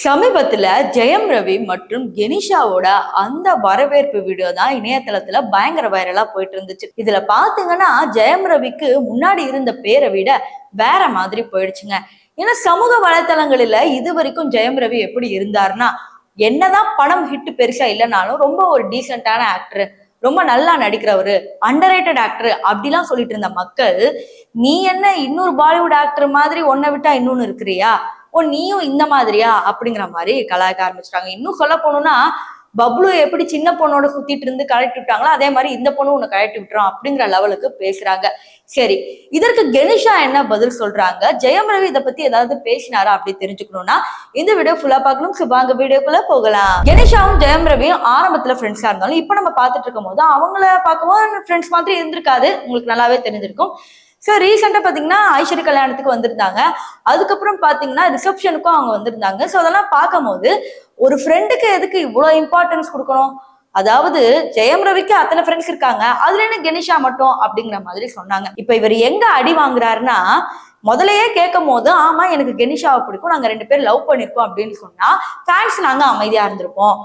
சமீபத்துல ஜெயம் ரவி மற்றும் கெனிஷாவோட அந்த வரவேற்பு வீடியோ தான் இணையதளத்துல பயங்கர வைரலா போயிட்டு இருந்துச்சு. இதுல பாத்தீங்கன்னா ஜெயம் ரவிக்கு முன்னாடி இருந்த பேரை விட வேற மாதிரி போயிடுச்சுங்க. ஏன்னா சமூக வலைத்தளங்களில இது வரைக்கும் ஜெயம் ரவி எப்படி இருந்தாருன்னா, என்னதான் படம் ஹிட் பெருசா இல்லைனாலும் ரொம்ப ஒரு டீசென்டான ஆக்டர், ரொம்ப நல்லா நடிக்கிறவரு, அண்டர் ரேட்டட் ஆக்டர் அப்படிலாம் சொல்லிட்டு இருந்த மக்கள், நீ என்ன இன்னொரு பாலிவுட் ஆக்டர் மாதிரி ஒன்ன விட்டா இன்னொன்னு இருக்கிறியா, ஓ நீயும் இந்த மாதிரியா அப்படிங்கிற மாதிரி கலாய்க்க ஆரம்பிச்சிட்டாங்க. இன்னும் சொல்ல போனோம்னா, பப்ளு எப்படி சின்ன பொண்ணோட சுத்திட்டு இருந்து கழட்டி விட்டாங்களோ அதே மாதிரி இந்த பொண்ணு உன்னை கழட்டி விட்டுரும் அப்படிங்கிற லெவலுக்கு பேசுறாங்க. சரி, இதற்கு கெனிஷா என்ன பதில் சொல்றாங்க, ஜெயம் ரவி இதை பத்தி ஏதாவது பேசினாரா அப்படி தெரிஞ்சுக்கணும்னா இந்த வீடியோ ஃபுல்லா பார்க்கணும். வாங்க வீடியோக்குள்ள போகலாம். கெனிஷாவும் ஜெயம் ரவியும் ஆரம்பத்துல ஃப்ரெண்ட்ஸா இருந்தாலும் இப்ப நம்ம பார்த்துட்டு இருக்கும் போது அவங்கள பார்க்கும்போது ஃப்ரெண்ட்ஸ் மாதிரி இருந்திருக்காது, உங்களுக்கு நல்லாவே தெரிஞ்சிருக்கும். ஸோ ரீசெண்டாக பார்த்தீங்கன்னா ஐஸ்வர்யா கல்யாணத்துக்கு வந்திருந்தாங்க, அதுக்கப்புறம் பார்த்தீங்கன்னா ரிசப்ஷனுக்கும் அவங்க வந்திருந்தாங்க. ஸோ அதெல்லாம் பார்க்கும்போது ஒரு ஃப்ரெண்டுக்கு எதுக்கு இவ்வளோ இம்பார்ட்டன்ஸ் கொடுக்கணும், அதாவது ஜெயம் ரவிக்கு அத்தனை ஃப்ரெண்ட்ஸ் இருக்காங்க, அதுல என்ன கெனிஷா மட்டும் அப்படிங்கிற மாதிரி சொன்னாங்க. இப்ப இவர் எங்க அடி வாங்குறாருன்னா, முதலையே கேட்கும் போது ஆமா எனக்கு கெனிஷாவை பிடிக்கும், நாங்க 2 பேரும் லவ் பண்ணிருக்கோம் அப்படின்னு சொன்னா ஃபேன்ஸ் நாங்க அமைதியா இருந்திருப்போம்.